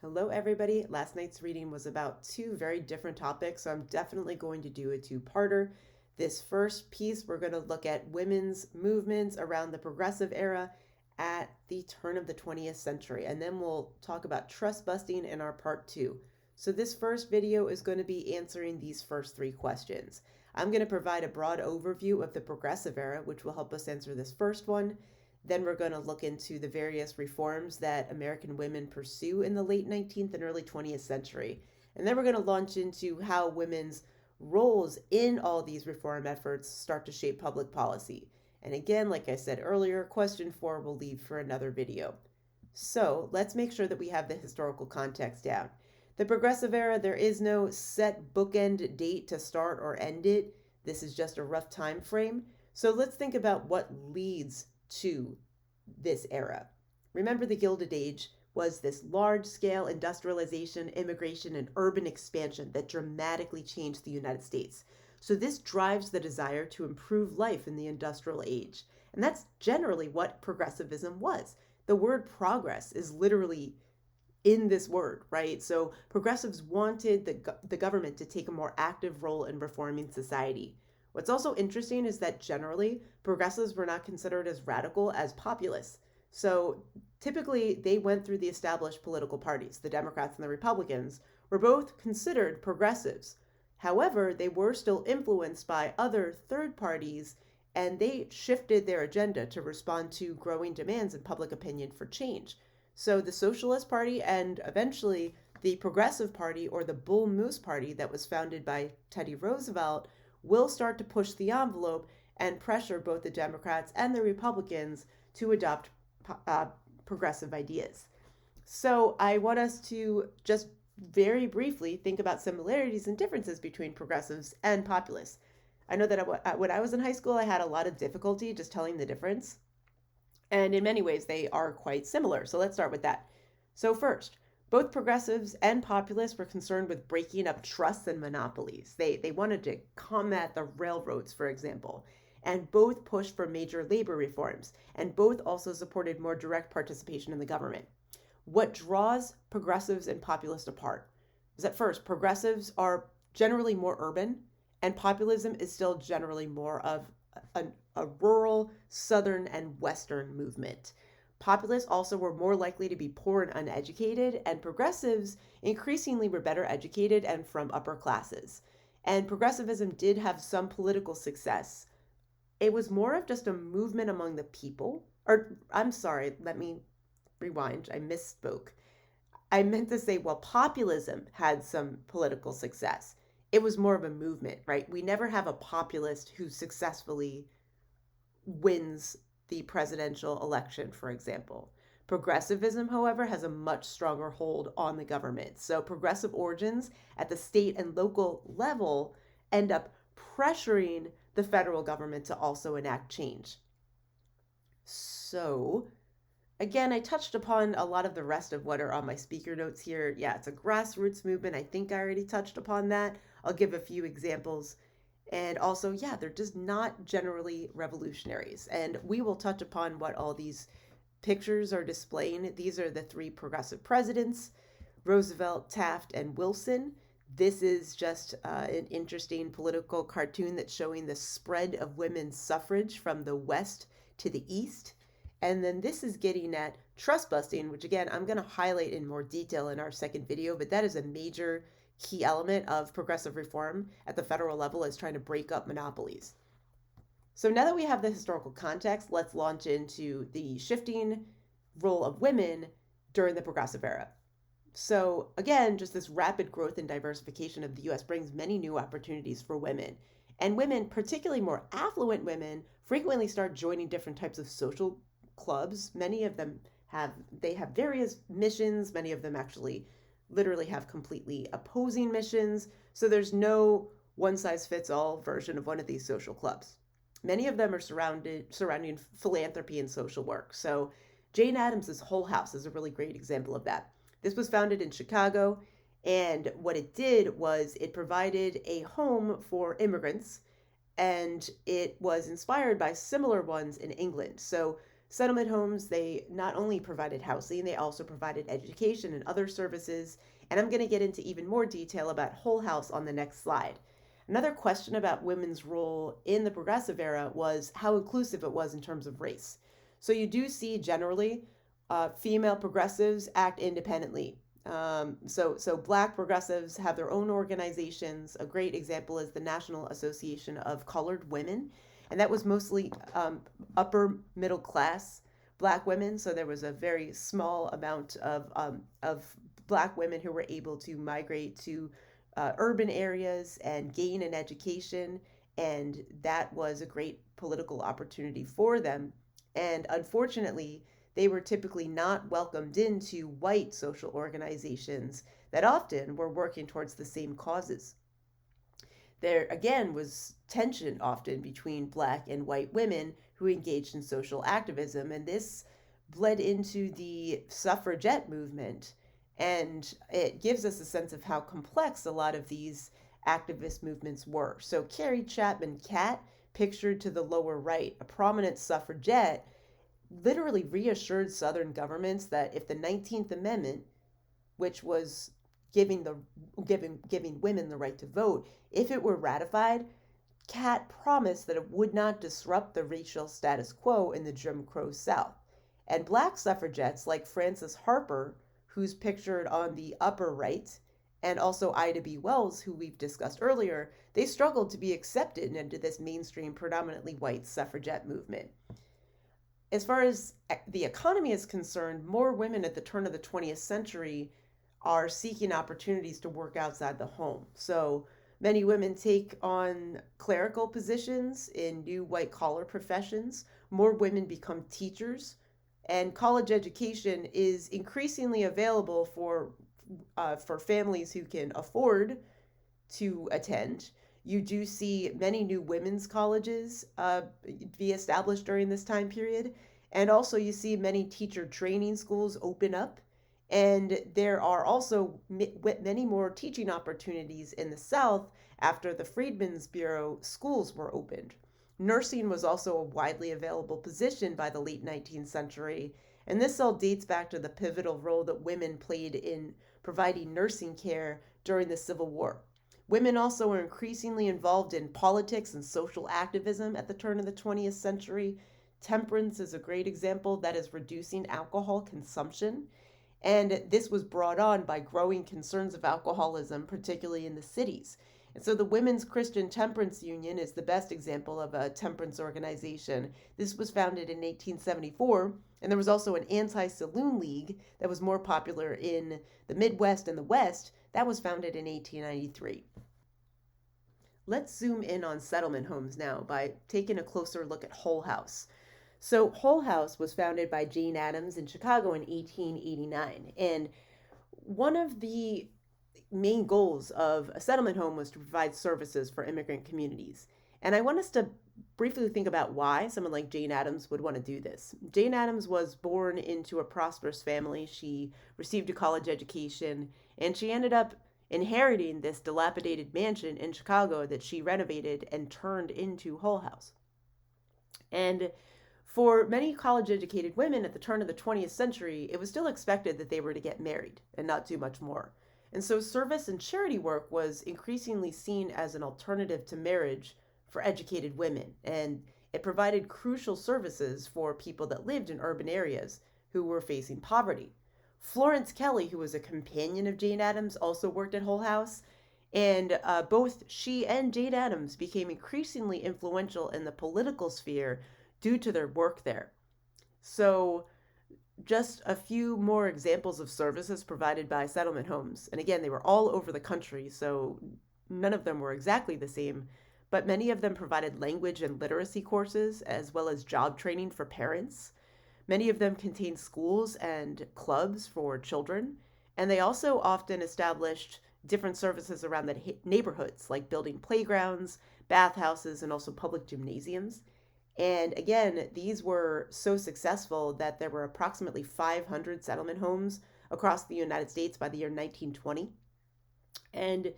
Hello, everybody. Last night's reading was about two very different topics, so I'm definitely going to do a two-parter. This first piece, we're going to look at women's movements around the Progressive era at the turn of the 20th century, and then we'll talk about trust busting in our part two. So this first video is going to be answering these first three questions. I'm going to provide a broad overview of the Progressive era, which will help us answer this first one. Then we're going to look into the various reforms that American women pursue in the late 19th and early 20th century. And then we're going to launch into how women's roles in all these reform efforts start to shape public policy. And again, like I said earlier, question 4 will leave for another video. So let's make sure that we have the historical context down. The Progressive era, there is no set bookend date to start or end it. This is just a rough time frame. So let's think about what leads to this era. Remember, the Gilded Age was this large-scale industrialization, immigration, and urban expansion that dramatically changed the United States. So this drives the desire to improve life in the industrial age. And that's generally what progressivism was. The word progress is literally in this word, right? So progressives wanted the government to take a more active role in reforming society. What's also interesting is that generally progressives were not considered as radical as populists. So typically they went through the established political parties. The Democrats and the Republicans were both considered progressives. However, they were still influenced by other third parties, and they shifted their agenda to respond to growing demands in public opinion for change. So the Socialist Party and eventually the Progressive Party, or the Bull Moose Party that was founded by Teddy Roosevelt, will start to push the envelope and pressure both the Democrats and the Republicans to adopt progressive ideas. So I want us to just very briefly think about similarities and differences between progressives and populists. I know that when I was in high school, I had a lot of difficulty just telling the difference. And in many ways, they are quite similar. So let's start with that. So first, both progressives and populists were concerned with breaking up trusts and monopolies. They wanted to combat the railroads, for example, and both pushed for major labor reforms, and both also supported more direct participation in the government. What draws progressives and populists apart is that first, progressives are generally more urban, and populism is still generally more of a rural, southern, and western movement. Populists also were more likely to be poor and uneducated, and progressives increasingly were better educated and from upper classes. And progressivism did have some political success. It was more of just a movement among the people. Or, I'm sorry, let me rewind. I misspoke. I meant to say, well, populism had some political success. It was more of a movement, right? We never have a populist who successfully wins the presidential election, for example. Progressivism, however, has a much stronger hold on the government. So progressive origins at the state and local level end up pressuring the federal government to also enact change. So, again, I touched upon a lot of the rest of what are on my speaker notes here. Yeah, it's a grassroots movement. I think I already touched upon that. I'll give a few examples. And also, yeah, they're just not generally revolutionaries. And we will touch upon what all these pictures are displaying. These are the three progressive presidents, Roosevelt, Taft, and Wilson. This is just an interesting political cartoon that's showing the spread of women's suffrage from the west to the east. And then this is getting at trust busting, which again, I'm going to highlight in more detail in our second video, but that is a major key element of progressive reform at the federal level, is trying to break up monopolies. So now that we have the historical context, let's launch into the shifting role of women during the progressive era. So again, just this rapid growth and diversification of the US brings many new opportunities for women. And women, particularly more affluent women, frequently start joining different types of social clubs. Many of them have various missions. Many of them actually literally have completely opposing missions. So there's no one-size-fits-all version of one of these social clubs. Many of them are surrounding philanthropy and social work. So Jane Addams' Whole House is a really great example of that. This was founded in Chicago, and what it did was it provided a home for immigrants, and it was inspired by similar ones in England. So Settlement homes, they not only provided housing, they also provided education and other services. And I'm going to get into even more detail about Whole House on the next slide. Another question about women's role in the progressive era was how inclusive it was in terms of race. So you do see generally female progressives act independently. So Black progressives have their own organizations. A great example is the National Association of Colored Women, and that was mostly upper middle class Black women. So there was a very small amount of Black women who were able to migrate to urban areas and gain an education, and that was a great political opportunity for them. And unfortunately, they were typically not welcomed into white social organizations that often were working towards the same causes. There again was tension often between Black and white women who engaged in social activism, and this bled into the suffragette movement. And it gives us a sense of how complex a lot of these activist movements were. So, Carrie Chapman Catt, pictured to the lower right, a prominent suffragette, literally reassured Southern governments that if the 19th Amendment, which was giving women the right to vote, if it were ratified, Catt promised that it would not disrupt the racial status quo in the Jim Crow South. And Black suffragettes like Frances Harper, who's pictured on the upper right, and also Ida B. Wells, who we've discussed earlier, they struggled to be accepted into this mainstream, predominantly white suffragette movement. As far as the economy is concerned, more women at the turn of the 20th century are seeking opportunities to work outside the home. So many women take on clerical positions in new white collar professions. More women become teachers, and college education is increasingly available for families who can afford to attend. You do see many new women's colleges be established during this time period. And also, you see many teacher training schools open up. And there are also many more teaching opportunities in the South after the Freedmen's Bureau schools were opened. Nursing was also a widely available position by the late 19th century. And this all dates back to the pivotal role that women played in providing nursing care during the Civil War. Women also were increasingly involved in politics and social activism at the turn of the 20th century. Temperance is a great example that is reducing alcohol consumption. And this was brought on by growing concerns of alcoholism, particularly in the cities. And so the Women's Christian Temperance Union is the best example of a temperance organization. This was founded in 1874, and there was also an anti-saloon league that was more popular in the Midwest and the West that was founded in 1893. Let's zoom in on settlement homes now by taking a closer look at Whole House. So Whole House was founded by Jane Addams in Chicago in 1889, and one of the main goals of a settlement home was to provide services for immigrant communities. And I want us to briefly think about why someone like Jane Addams would want to do this. Jane Addams was born into a prosperous family. She received a college education, and she ended up inheriting this dilapidated mansion in Chicago that she renovated and turned into Whole House. And for many college-educated women at the turn of the 20th century, it was still expected that they were to get married and not do much more. And so service and charity work was increasingly seen as an alternative to marriage for educated women, and it provided crucial services for people that lived in urban areas who were facing poverty. Florence Kelley, who was a companion of Jane Addams, also worked at Whole House, and both she and Jane Addams became increasingly influential in the political sphere due to their work there. So just a few more examples of services provided by settlement homes. And again, they were all over the country, so none of them were exactly the same, but many of them provided language and literacy courses as well as job training for parents. Many of them contained schools and clubs for children, and they also often established different services around the neighborhoods, like building playgrounds, bathhouses, and also public gymnasiums. And again, these were so successful that there were approximately 500 settlement homes across the United States by the year 1920. And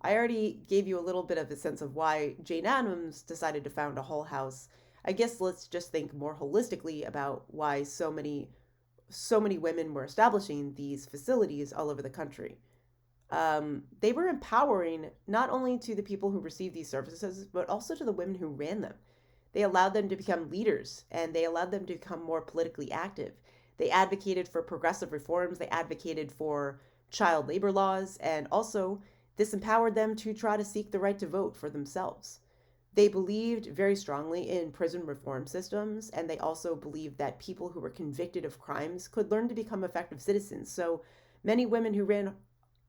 I already gave you a little bit of a sense of why Jane Addams decided to found a Whole House. I guess let's just think more holistically about why so many women were establishing these facilities all over the country. They were empowering not only to the people who received these services, but also to the women who ran them. They allowed them to become leaders and they allowed them to become more politically active. They advocated for progressive reforms, they advocated for child labor laws, and also this empowered them to try to seek the right to vote for themselves. They believed very strongly in prison reform systems, and they also believed that people who were convicted of crimes could learn to become effective citizens. So many women who ran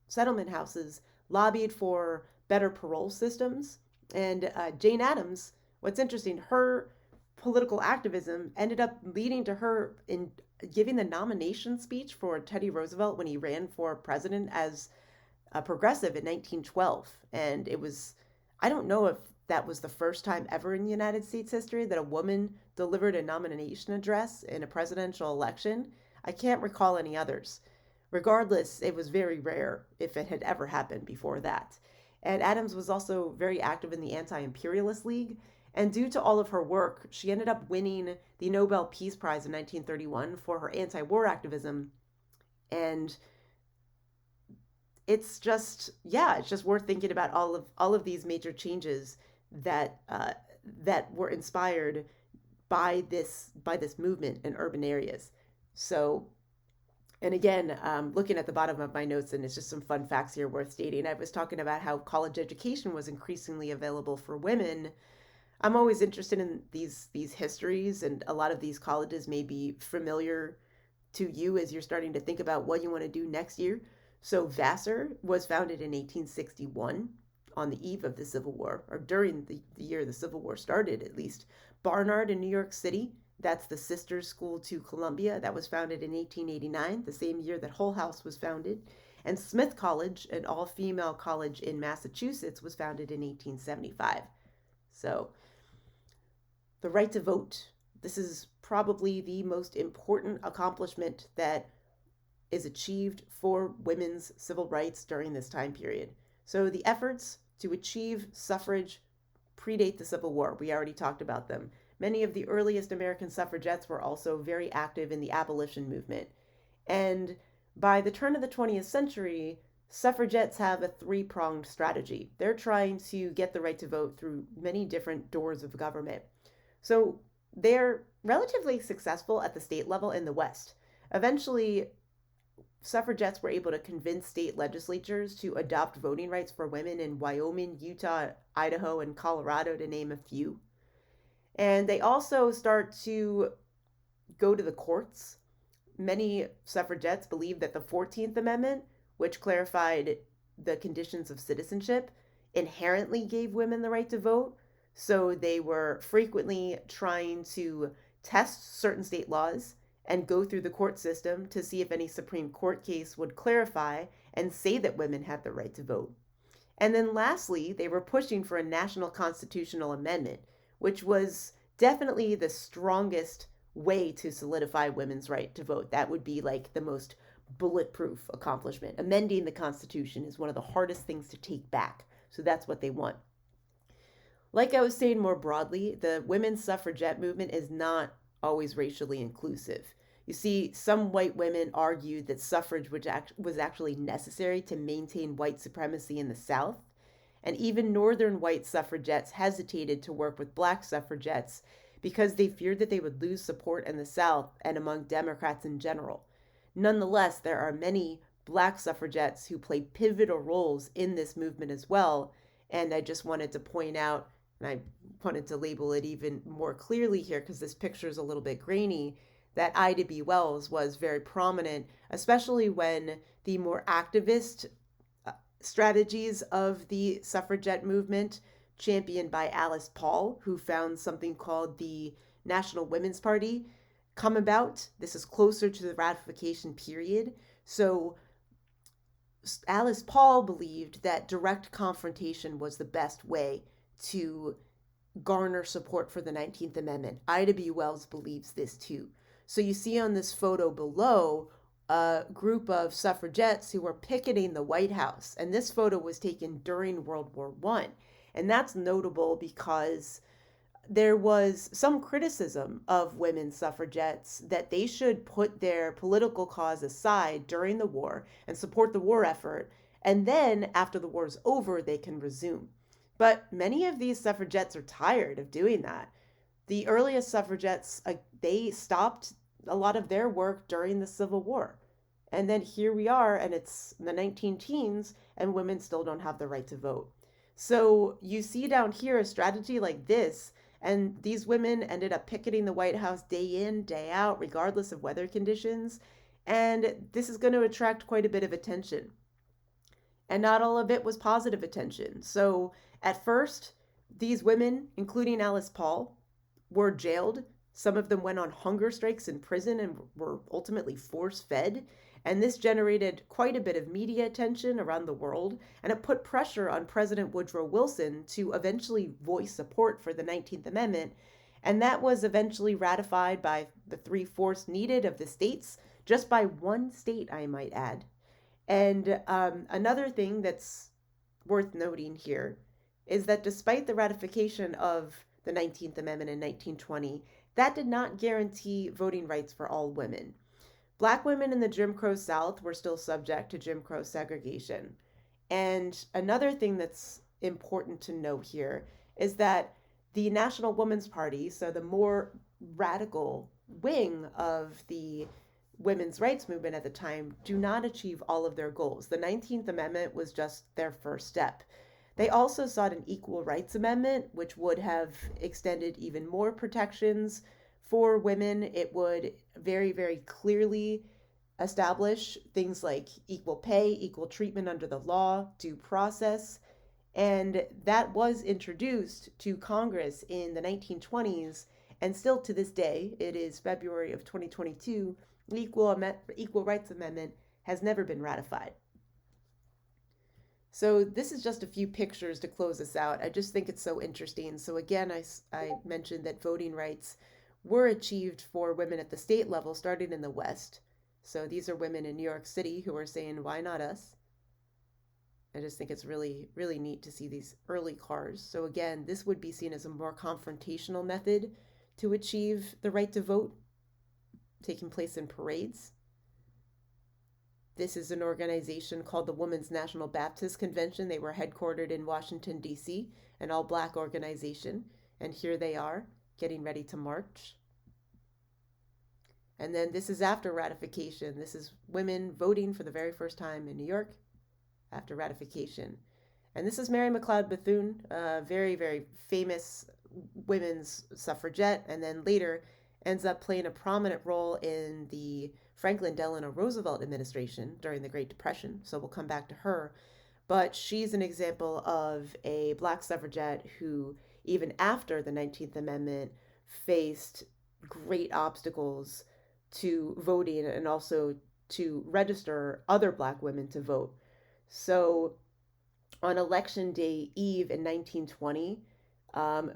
settlement houses lobbied for better parole systems. And Jane Addams, what's interesting, her political activism ended up leading to her in giving the nomination speech for Teddy Roosevelt when he ran for president as a progressive in 1912. And it was, I don't know if that was the first time ever in United States history that a woman delivered a nomination address in a presidential election. I can't recall any others. Regardless, it was very rare if it had ever happened before that. And Adams was also very active in the Anti Imperialist League. And due to all of her work, she ended up winning the Nobel Peace Prize in 1931 for her anti war activism. And it's just, yeah, it's just worth thinking about all of these major changes that that were inspired by this movement in urban areas. So, and again, looking at the bottom of my notes, and it's just some fun facts here worth stating. I was talking about how college education was increasingly available for women. I'm always interested in these histories, and a lot of these colleges may be familiar to you as you're starting to think about what you want to do next year. So Vassar was founded in 1861 on the eve of the Civil War, or during the year the Civil War started at least. Barnard in New York City, that's the sister school to Columbia, that was founded in 1889, the same year that Hull House was founded. And Smith College, an all-female college in Massachusetts, was founded in 1875. So the right to vote, this is probably the most important accomplishment that is achieved for women's civil rights during this time period. So the efforts to achieve suffrage predate the Civil War. We already talked about them. Many of the earliest American suffragettes were also very active in the abolition movement. And by the turn of the 20th century, suffragettes have a three-pronged strategy. They're trying to get the right to vote through many different doors of government. So they're relatively successful at the state level in the West. Eventually, suffragettes were able to convince state legislatures to adopt voting rights for women in Wyoming, Utah, Idaho, and Colorado, to name a few. And they also start to go to the courts. Many suffragettes believed that the 14th Amendment, which clarified the conditions of citizenship, inherently gave women the right to vote. So they were frequently trying to test certain state laws and go through the court system to see if any Supreme Court case would clarify and say that women had the right to vote. And then lastly, they were pushing for a national constitutional amendment, which was definitely the strongest way to solidify women's right to vote. That would be like the most bulletproof accomplishment. Amending the Constitution is one of the hardest things to take back. So that's what they want. Like I was saying more broadly, the women's suffragette movement is not always racially inclusive. You see, some white women argued that suffrage was actually necessary to maintain white supremacy in the South, and even northern white suffragettes hesitated to work with black suffragettes because they feared that they would lose support in the South and among Democrats in general. Nonetheless, there are many black suffragettes who play pivotal roles in this movement as well, and I just wanted to point out, and I wanted to label it even more clearly here because this picture is a little bit grainy, that Ida B. Wells was very prominent, especially when the more activist strategies of the suffragette movement, championed by Alice Paul, who found something called the National Women's Party, come about. This is closer to the ratification period. So Alice Paul believed that direct confrontation was the best way to garner support for the 19th Amendment. Ida B. Wells believes this too. So you see on this photo below a group of suffragettes who were picketing the White House. And this photo was taken during World War I. And that's notable because there was some criticism of women suffragettes that they should put their political cause aside during the war and support the war effort, and then after the war's over, they can resume. But many of these suffragettes are tired of doing that. The earliest suffragettes, they stopped a lot of their work during the Civil War. And then here we are, and it's the 19 teens, and women still don't have the right to vote. So you see down here a strategy like this, and these women ended up picketing the White House day in, day out, regardless of weather conditions. And this is going to attract quite a bit of attention. And not all of it was positive attention. So at first, these women, including Alice Paul, were jailed. Some of them went on hunger strikes in prison and were ultimately force fed. And this generated quite a bit of media attention around the world, and it put pressure on President Woodrow Wilson to eventually voice support for the 19th Amendment. And that was eventually ratified by the 3/4 needed of the states, just by one state, I might add. And another thing that's worth noting here is that despite the ratification of the 19th Amendment in 1920, that did not guarantee voting rights for all women. Black women in the Jim Crow South were still subject to Jim Crow segregation. And another thing that's important to note here is that the National Woman's Party, so the more radical wing of the women's rights movement at the time, do not achieve all of their goals. The 19th Amendment was just their first step. They also sought an Equal Rights Amendment, which would have extended even more protections for women. It would very, very clearly establish things like equal pay, equal treatment under the law, due process. And that was introduced to Congress in the 1920s. And still to this day, it is February of 2022, the Equal Rights Amendment has never been ratified. So this is just a few pictures to close us out. I just think it's so interesting. So again, I mentioned that voting rights were achieved for women at the state level, starting in the West. So these are women in New York City who are saying, why not us? I just think it's really, really neat to see these early cars. So again, this would be seen as a more confrontational method to achieve the right to vote, taking place in parades. This is an organization called the Women's National Baptist Convention. They were headquartered in Washington, D.C., an all-Black organization. And here they are, getting ready to march. And then this is after ratification. This is women voting for the very first time in New York after ratification. And this is Mary McLeod Bethune, a very, very famous women's suffragette, and then later ends up playing a prominent role in the Franklin Delano Roosevelt administration during the Great Depression. So we'll come back to her. But she's an example of a Black suffragette who, even after the 19th Amendment, faced great obstacles to voting and also to register other Black women to vote. So on Election Day Eve in 1920,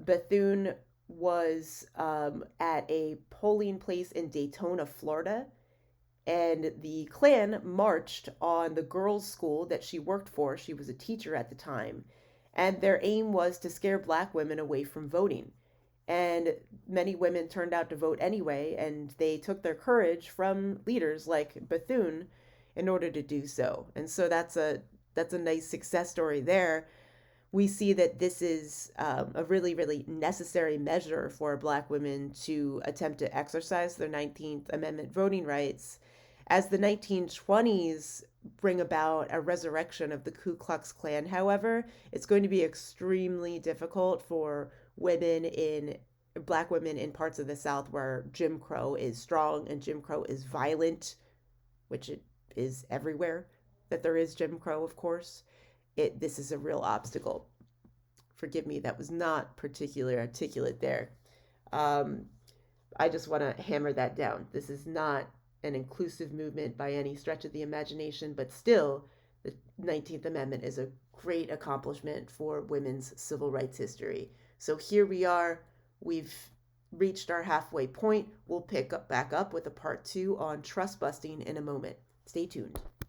Bethune was at a polling place in Daytona, Florida, and the Klan marched on the girls' school that she worked for. She was a teacher at the time, and their aim was to scare Black women away from voting. And many women turned out to vote anyway, and they took their courage from leaders like Bethune in order to do so. And so that's a nice success story there. We see that this is a really, really necessary measure for Black women to attempt to exercise their 19th Amendment voting rights. As the 1920s bring about a resurrection of the Ku Klux Klan, however, it's going to be extremely difficult for Black women in parts of the South where Jim Crow is strong and Jim Crow is violent, which it is everywhere that there is Jim Crow, of course. This is a real obstacle. Forgive me, that was not particularly articulate there. I just want to hammer that down. This is not an inclusive movement by any stretch of the imagination, but still, the 19th Amendment is a great accomplishment for women's civil rights history. So here we are. We've reached our halfway point. We'll pick back up with a part 2 on trust busting in a moment. Stay tuned.